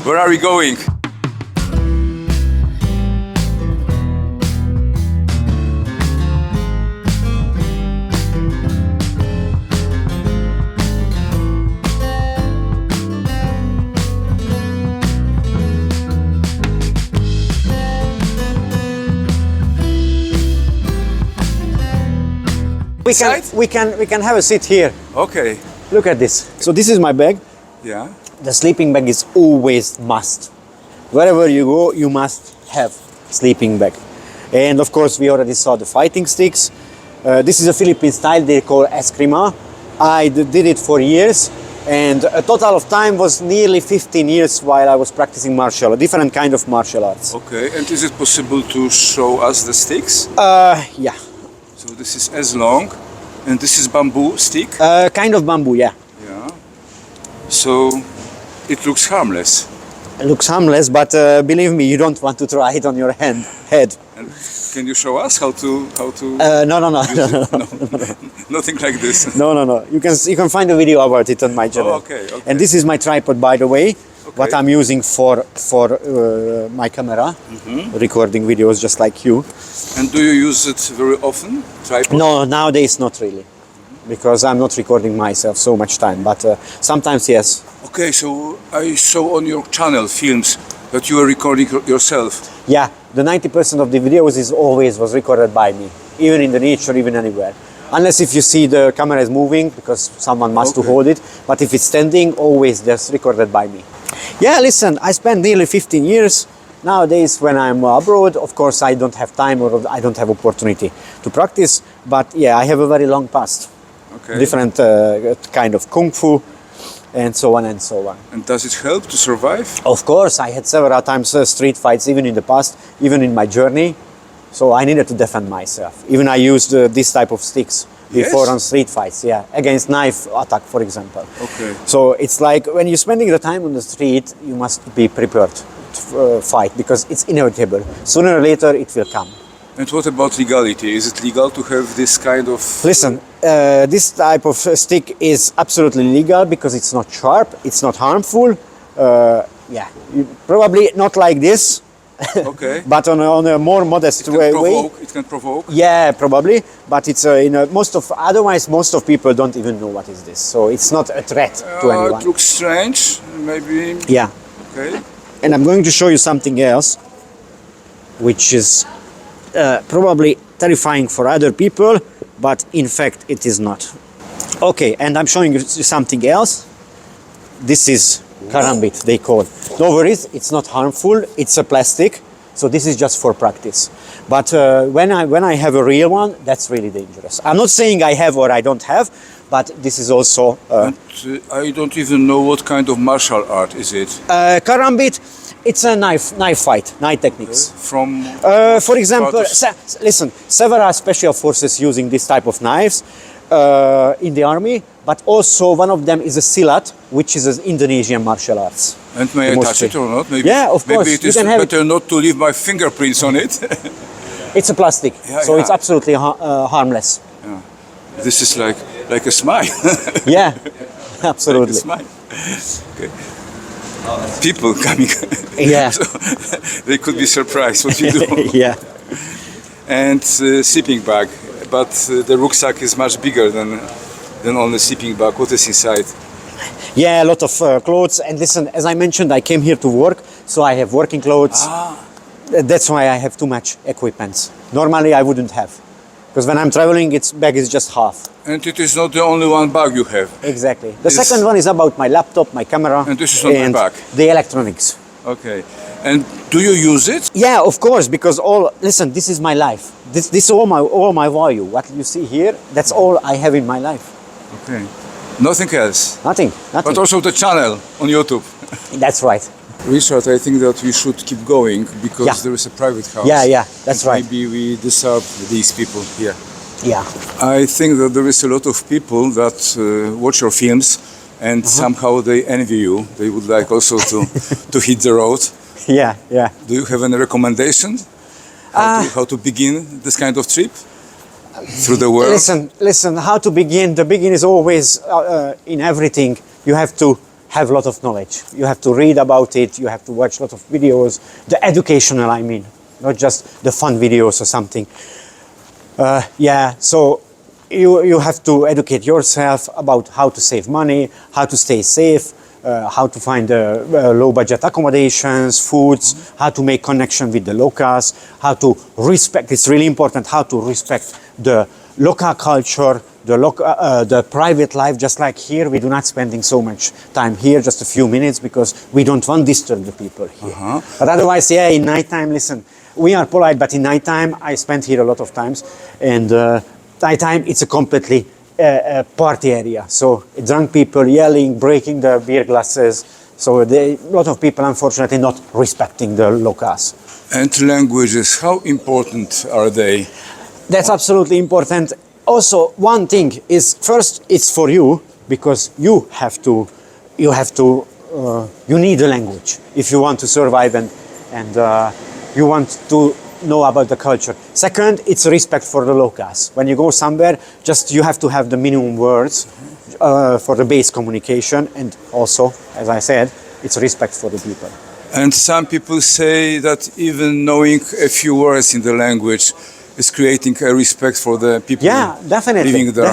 Where are we going? We can have a seat here. Okay. Look at this. So this is my bag. Yeah. The sleeping bag is always must. Wherever you go, you must have sleeping bag. And of course, we already saw the fighting sticks. This is a Philippine style they call eskrima. I did it for years, and a total of time was nearly 15 years while I was practicing martial, a different kind of martial arts. Okay. And is it possible to show us the sticks? Yeah. So this is as long, and this is bamboo stick. Kind of bamboo, yeah. Yeah. So it looks harmless. It looks harmless, but believe me, you don't want to try it on your head. And can you show us how to? No. Nothing like this. No. You can find a video about it on my channel. Oh, okay. And this is my tripod, by the way. Okay. What I'm using for my camera, recording videos just like you. And do you use it very often? Tripod? No, nowadays not really, because I'm not recording myself so much time. But sometimes yes. Okay, so I saw on your channel films that you were recording yourself. Yeah, the 90% of the videos was recorded by me, even in the nature, even anywhere. Unless if you see the camera is moving, because someone must to hold it. But if it's standing, always that's recorded by me. Yeah, listen, I spent nearly 15 years. Nowadays, when I'm abroad, of course, I don't have time or I don't have opportunity to practice. But yeah, I have a very long past. Okay. Different kind of kung fu and so on and so on. And does it help to survive? Of course, I had several times street fights, even in the past, even in my journey. So I needed to defend myself. Even I used this type of sticks before on street fights, yeah, against knife attack, for example. Okay. So it's like when you're spending the time on the street, you must be prepared to fight, because it's inevitable. Sooner or later, it will come. And what about legality? Is it legal to have this kind of... Listen, this type of stick is absolutely legal because it's not sharp, it's not harmful. Yeah, probably not like this. Okay. But on a more modest way. It can provoke. Yeah, probably. But it's otherwise most of people don't even know what is this. So it's not a threat to anyone. It looks strange, maybe. Yeah. Okay. And I'm going to show you something else, which is probably terrifying for other people, but in fact it is not. Okay, and I'm showing you something else. This is karambit, they call it. No worries, it's not harmful, it's a plastic, so this is just for practice. But when I have a real one, that's really dangerous. I'm not saying I have or I don't have, but this is also... I don't even know what kind of martial art is it. Karambit, it's a knife fight, knife techniques. From... for example, listen, several special forces using this type of knives in the army, but also one of them is a silat, which is an Indonesian martial arts. And may I touch it or not? Maybe, yeah, of course. Maybe it is better not to leave my fingerprints on it. It's a plastic, so it's absolutely harmless. Yeah. This is like a smile. Yeah, absolutely. Like a smile. Okay. People coming. Yeah. So they could be surprised what you do. Yeah. And sleeping bag, but the rucksack is much bigger than only sleeping bag. What is inside? Yeah, a lot of clothes. And listen, as I mentioned, I came here to work, so I have working clothes. That's why I have too much equipment. Normally I wouldn't have, because when I'm traveling, bag is just half. And it is not the only one bag you have. Exactly. The second one is about my laptop, my camera, and this is not my bag. The electronics. Okay. And do you use it? Yeah, of course, because listen, this is my life. This is all my value. What you see here, that's all I have in my life. Okay. Nothing else? Nothing. But also the channel on YouTube. That's right. Richard, I think that we should keep going because there is a private house. Yeah, that's right. Maybe we disturb these people here. Yeah. I think that there is a lot of people that watch your films and somehow they envy you. They would like also to hit the road. Yeah. Do you have any recommendation how to begin this kind of trip through the world? Listen, how to begin? The begin is always in everything. You have to have a lot of knowledge. You have to read about it, you have to watch a lot of videos, the educational, I mean, not just the fun videos or something. Yeah, so you have to educate yourself about how to save money, how to stay safe, how to find low budget accommodations, foods, how to make connection with the locals, how to respect, it's really important, how to respect the local culture, the private life. Just like here, we do not spending so much time here, just a few minutes, because we don't want to disturb the people here. But otherwise, yeah, in nighttime, listen, we are polite, but in nighttime, I spend here a lot of times, and nighttime, it's a completely party area. So drunk people yelling, breaking the beer glasses. So a lot of people, unfortunately, not respecting the locals. And languages, how important are they? That's absolutely important. Also, one thing is, first, it's for you, because you need a language if you want to survive and you want to know about the culture. Second, it's respect for the locals. When you go somewhere, just you have to have the minimum words for the base communication, and also, as I said, it's respect for the people. And some people say that even knowing a few words in the language is creating a respect for the people. Yeah, definitely, living there.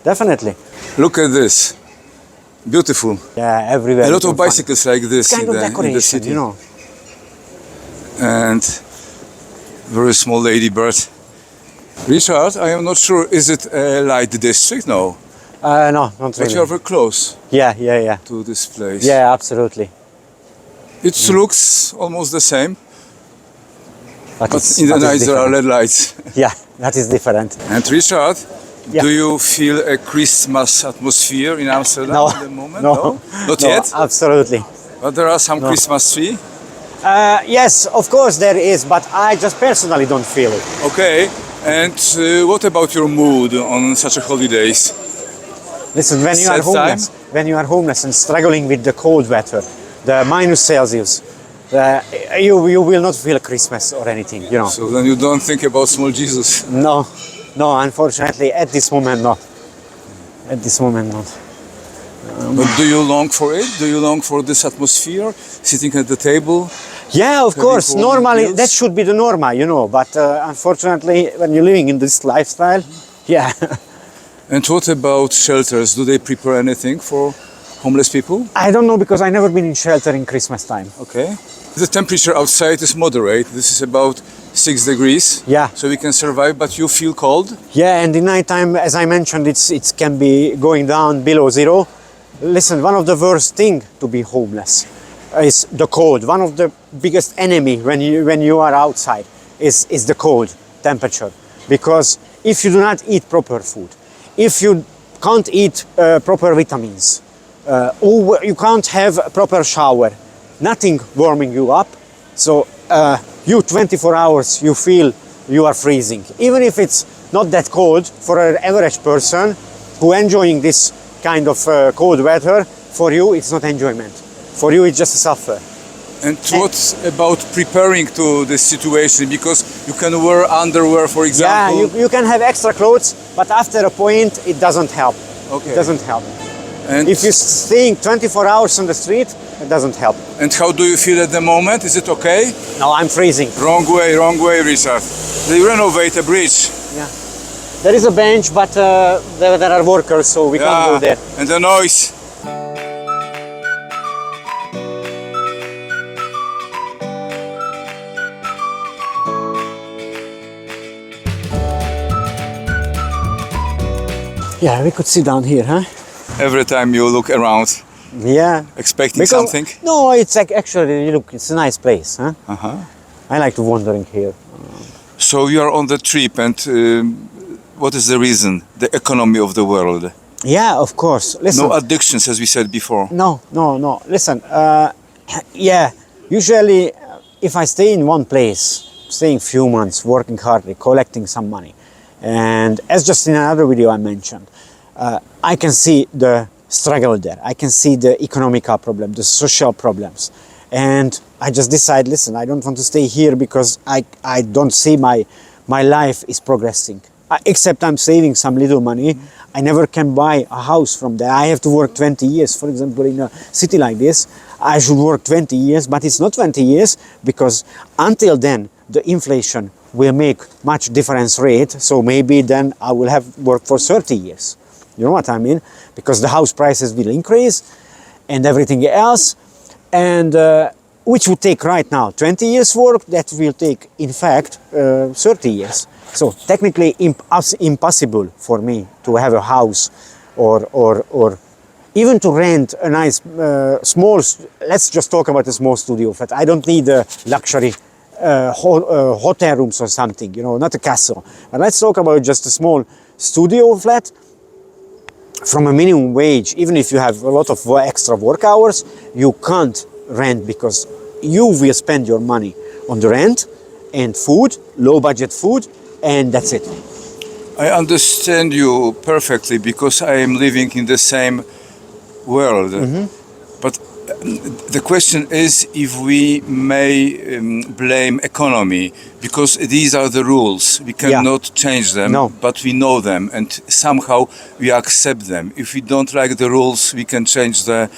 definitely. Look at this, beautiful. Yeah, everywhere. A lot of bicycles like this Kind of in the decoration, city. you know. And very small ladybird. Richard, I am not sure, is it a light district? No. No, not But really. you are very close Yeah. to this place. Yeah, absolutely. It looks almost the same, but it's- in the but it's night there are different. LED lights. Yeah, that is different. And Richard, Yeah. do you feel a Christmas atmosphere in Amsterdam No, at the moment? no, Not no, yet? absolutely. But there are some Christmas tree. Yes, of course there is, but I just personally don't feel it. Okay. And what about your mood on such a holidays? Listen, when you are Sad time? homeless and struggling with the cold weather, the minus Celsius, you will not feel Christmas or anything, you know. So then you don't think about small Jesus. No, unfortunately, at this moment, not. At this moment, not. But do you long for it? Do you long for this atmosphere, sitting at the table? Yeah, of course. warm Normally, meals? that should be the norma, you know. But unfortunately, when you're living in this lifestyle, yeah. And what about shelters? Do they prepare anything for homeless people? I don't know, because I never been in shelter in Christmas time. Okay. The temperature outside is moderate. This is about 6 degrees. Yeah. So we can survive, but you feel cold? Yeah, and in nighttime, as I mentioned, it can be going down below zero. Listen, one of the worst thing to be homeless is the cold. One of the biggest enemy when you are outside is the cold temperature. Because if you do not eat proper food, if you can't eat proper vitamins, or you can't have a proper shower, nothing warming you up, so you 24 hours you feel you are freezing. Even if it's not that cold, for an average person who enjoying this kind of cold weather, for you it's not enjoyment. For you it's just a suffer. And what about preparing to this situation? Because you can wear underwear, for example. Yeah, you can have extra clothes, but after a point it doesn't help. Okay. It doesn't help. And, If you're staying 24 hours on the street, it doesn't help. and how do you feel at the moment? Is it okay? No, I'm freezing. Wrong way, Richard. They renovate a bridge. Yeah. There is a bench, but there are workers, so we can't go there. And the noise. Yeah, we could sit down here, huh? Every time you look around, Yeah. expecting something. No, it's like actually, look, it's a nice place, huh? Uh-huh. I like to wandering here. So you are on the trip, and what is the reason? The economy of the world. Yeah, of course. Listen. No addictions, as we said before. No. Listen, yeah, usually if I stay in one place, staying few months, working hardly, collecting some money, and as just in another video I mentioned, I can see the struggle there. I can see the economical problem, the social problems. And I just decide, listen, I don't want to stay here because I don't see my life is progressing. except I'm saving some little money. I never can buy a house from there. I have to work 20 years. For example, in a city like this, I should work 20 years, but it's not 20 years because until then, the inflation will make much difference rate. So maybe then I will have work for 30 years. You know what I mean? Because the house prices will increase and everything else. And which would take right now 20 years work, that will take, in fact, 30 years. So technically impossible for me to have a house or even to rent a nice small, let's just talk about a small studio flat. I don't need a luxury hotel rooms or something, you know, not a castle. But let's talk about just a small studio flat from a minimum wage. Even if you have a lot of extra work hours, you can't rent because you will spend your money on the rent and food, low budget food, and that's it. I understand you perfectly because I am living in the same world. But the question is if we may blame economy because these are the rules. We cannot change them, but we know them and somehow we accept them. If we don't like the rules, we can change the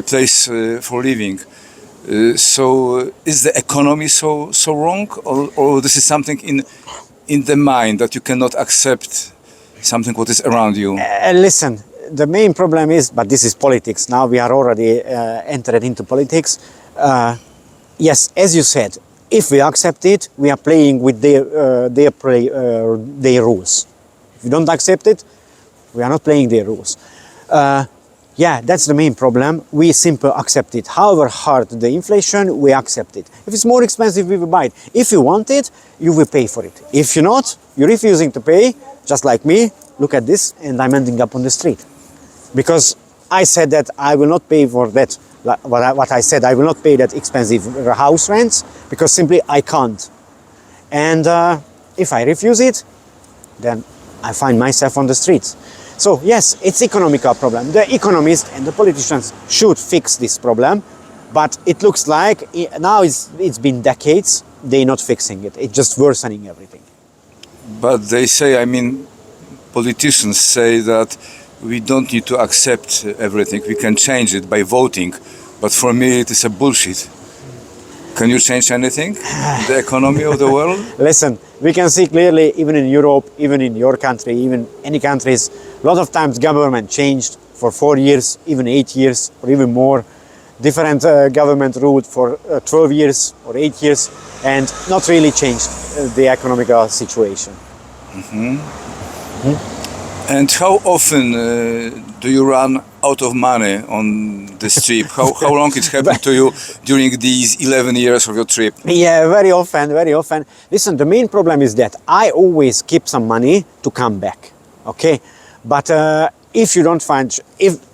place for living. So is the economy so wrong, or this is something in the mind that you cannot accept something what is around you? Listen, the main problem is, but this is politics. Now we are already entered into politics. Yes, as you said, if we accept it, we are playing with their rules. If we don't accept it, we are not playing their rules. Yeah, that's the main problem. We simply accept it. However hard the inflation, we accept it. If it's more expensive, we will buy it. If you want it, you will pay for it. If you're not, you're refusing to pay, just like me, look at this, and I'm ending up on the street. Because I said that I will not pay for that, what I said, I will not pay that expensive house rents, because simply I can't. And if I refuse it, then I find myself on the streets. So yes, it's economical problem. The economists and the politicians should fix this problem, but it looks like now it's been decades, they're not fixing it. It's just worsening everything. But they say, I mean, politicians say that we don't need to accept everything. We can change it by voting. But for me, it is a bullshit. Can you change anything? The economy of the world? Listen, we can see clearly, even in Europe, even in your country, even any countries, a lot of times government changed for 4 years, even 8 years, or even more. Different government ruled for 12 years or 8 years, and not really changed the economical situation. And how often do you run out of money on this trip? How long it happened to you during these 11 years of your trip? Yeah, very often, very often. Listen, the main problem is that I always keep some money to come back, okay? But if you don't find,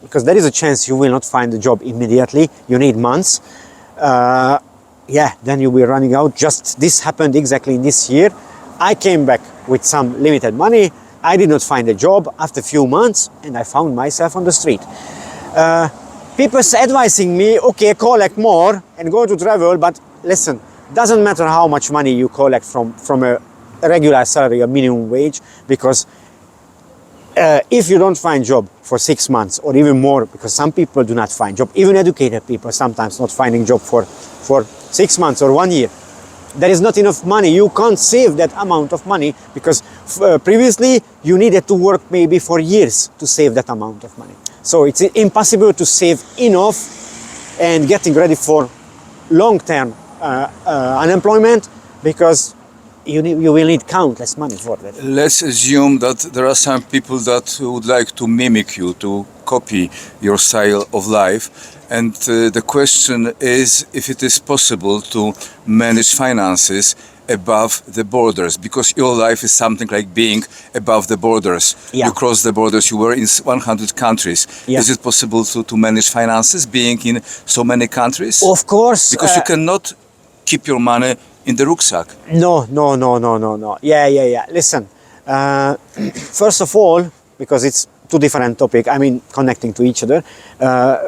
because there is a chance you will not find a job immediately, you need months, yeah, then you'll be running out. Just this happened exactly this year. I came back with some limited money. I did not find a job after a few months, and I found myself on the street. People advising me, okay, collect more and go to travel, but listen, doesn't matter how much money you collect from a regular salary, a minimum wage, because if you don't find job for 6 months or even more, because some people do not find job, even educated people sometimes not finding job for 6 months or 1 year, there is not enough money. You can't save that amount of money because previously you needed to work maybe for years to save that amount of money. So it's impossible to save enough and getting ready for long-term unemployment because you will need countless money for that. Let's assume that there are some people that would like to mimic you, to copy your style of life. And the question is if it is possible to manage finances above the borders, because your life is something like being above the borders. Yeah. You cross the borders, you were in 100 countries. Yeah. Is it possible to manage finances being in so many countries? Of course. Because you cannot keep your money in the rucksack. No. Yeah. Listen, first of all, because it's two different topics, I mean, connecting to each other.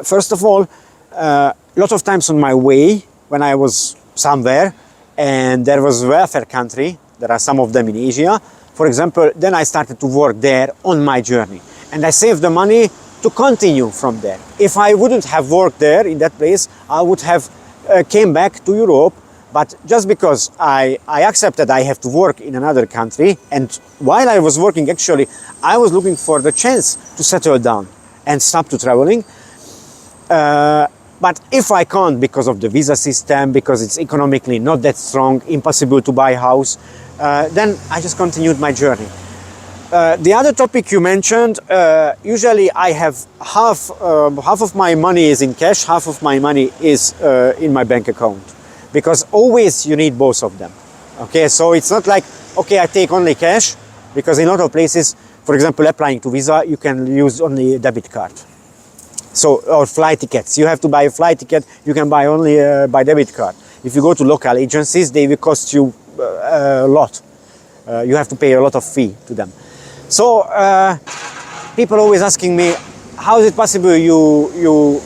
First of all, a lot of times on my way, when I was somewhere, and there was welfare country, there are some of them in Asia, for example, then I started to work there on my journey. And I saved the money to continue from there. If I wouldn't have worked there in that place, I would have came back to Europe. But just because I accepted I have to work in another country, and while I was working, actually, I was looking for the chance to settle down and stop to traveling. But if I can't because of the visa system, because it's economically not that strong, impossible to buy a house, then I just continued my journey. The other topic you mentioned, usually I have half of my money is in cash, half of my money is in my bank account. Because always you need both of them. Okay, so it's not like, okay, I take only cash, because in a lot of places, for example, applying to visa, you can use only a debit card. So, or flight tickets. You have to buy a flight ticket, you can buy only by debit card. If you go to local agencies, they will cost you a lot. You have to pay a lot of fee to them. So, people always asking me, how is it possible you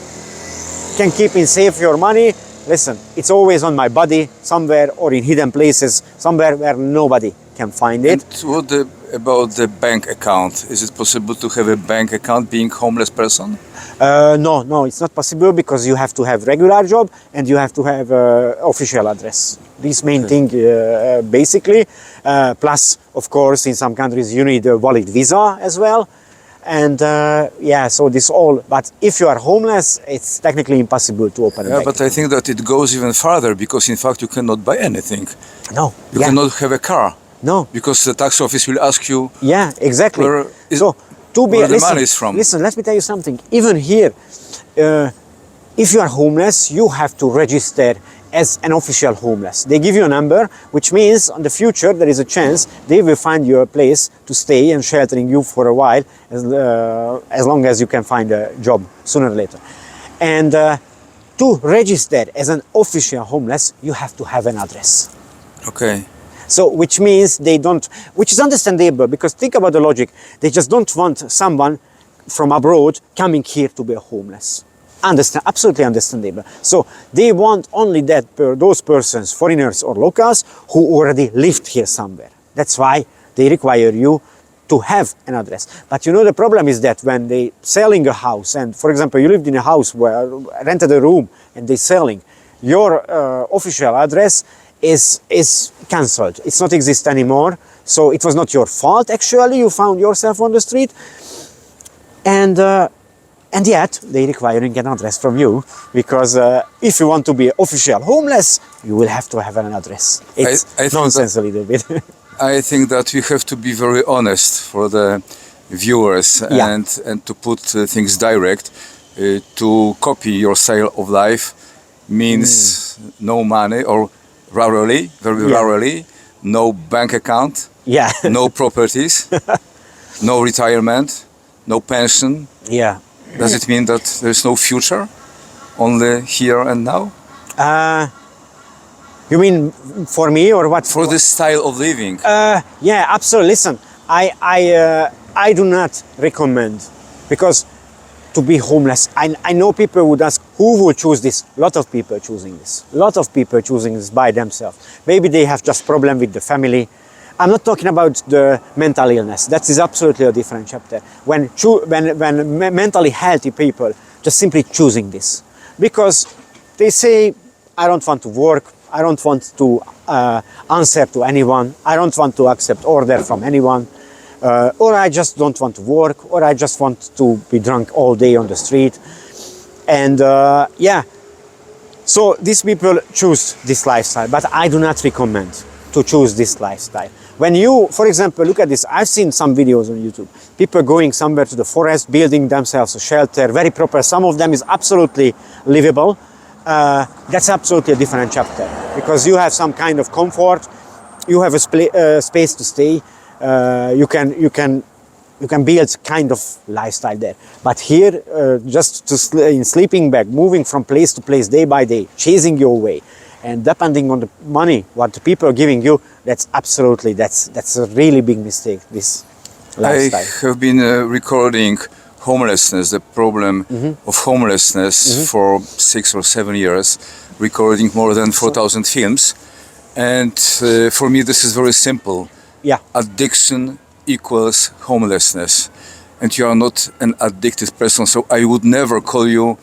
can keep in safe your money? Listen, it's always on my body, somewhere, or in hidden places, somewhere where nobody can find it. And what about the bank account? Is it possible to have a bank account being homeless person? No, it's not possible, because you have to have regular job and you have to have official address. This main thing, basically. Plus, of course, in some countries you need a valid visa as well. And yeah, so this all, but if you are homeless, it's technically impossible to open a bank. But I think that it goes even further, because in fact you cannot buy anything. No. You cannot have a car. No. Because the tax office will ask you. Yeah, exactly. Where the money is from. Listen, let me tell you something. Even here, if you are homeless, you have to register as an official homeless. They give you a number, which means in the future there is a chance they will find you a place to stay and sheltering you for a while, as long as you can find a job sooner or later. And to register as an official homeless, you have to have an address. Okay. So, which means they don't, which is understandable, because think about the logic. They just don't want someone from abroad coming here to be a homeless. Absolutely understandable. So they want only those persons, foreigners or locals, who already lived here somewhere. That's why they require you to have an address. But you know, the problem is that when they selling a house, and for example, you lived in a house where rented a room and they selling, your official address is cancelled. It's not exist anymore. So it was not your fault, actually. You found yourself on the street. And yet, they're requiring an address from you, because if you want to be official homeless, you will have to have an address. It's nonsense a little bit. I think that we have to be very honest for the viewers, and to put things direct. To copy your style of life means no money, or rarely, very rarely, no bank account, no properties, no retirement, no pension. Yeah. Does it mean that there's no future, only here and now? You mean for me, or what? For this style of living. Yeah, absolutely. Listen, I do not recommend, because to be homeless, I know people would ask, who would choose this? A lot of people choosing this. A lot of people choosing this by themselves. Maybe they have just problem with the family. I'm not talking about the mental illness. That is absolutely a different chapter. When mentally healthy people just simply choosing this, because they say, I don't want to work, I don't want to answer to anyone, I don't want to accept order from anyone, or I just don't want to work, or I just want to be drunk all day on the street. And yeah, so these people choose this lifestyle, but I do not recommend to choose this lifestyle. When you, for example, look at this, I've seen some videos on YouTube, people going somewhere to the forest, building themselves a shelter, very proper, some of them is absolutely livable. That's absolutely a different chapter, because you have some kind of comfort, you have a space to stay, you can build kind of lifestyle there. But here, just in sleeping bag, moving from place to place day by day, chasing your way, and depending on the money what the people are giving you, that's a really big mistake, this lifestyle. I have been recording homelessness, the problem of homelessness for 6 or 7 years, recording more than 4,000 films. And for me this is very simple. Yeah. addiction equals homelessness. And you are not an addicted person, so I would never call you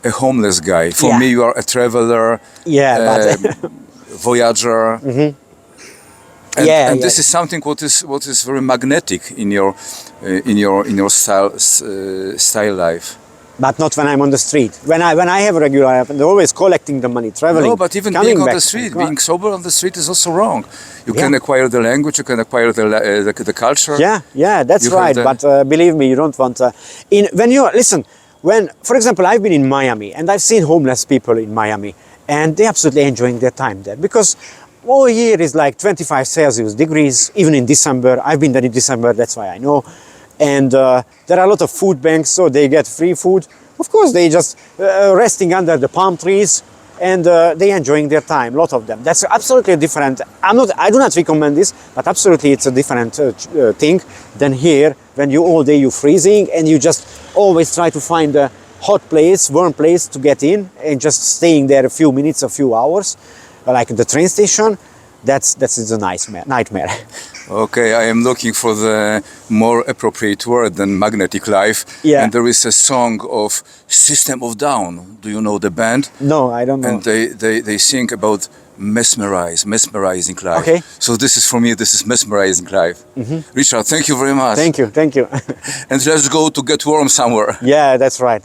a homeless guy. For Yeah. me, you are a traveler, Yeah, but voyager. And, Yeah, and yeah. this is something what is very magnetic in your style life. but not when I'm on the street. When I have a regular life, I'm always collecting the money, traveling. No, but even coming being on back. the street, being sober on the street is also wrong. You Yeah. can acquire the language, you can acquire the culture. Yeah, that's You have right. the- But believe me, you don't want. When, for example, I've been in Miami and I've seen homeless people in Miami, and they're absolutely enjoying their time there because all year is like 25 Celsius degrees, even in December. I've been there in December, that's why I know. And there are a lot of food banks, so they get free food. Of course, they just resting under the palm trees, and they enjoying their time. A lot of them. That's absolutely different. I do not recommend this, but absolutely it's a different thing than here when you all day you freezing and you just always try to find a hot place, warm place to get in, and just staying there a few minutes, a few hours, like the train station. That's a nightmare. Okay, I am looking for the more appropriate word than magnetic life. Yeah. And there is a song of System of Down. Do you know the band? No, I don't know. And they sing about mesmerizing life. Okay. So this is for me, this is mesmerizing life. Richard, thank you very much. Thank you. And let's go to get warm somewhere. Yeah, that's right.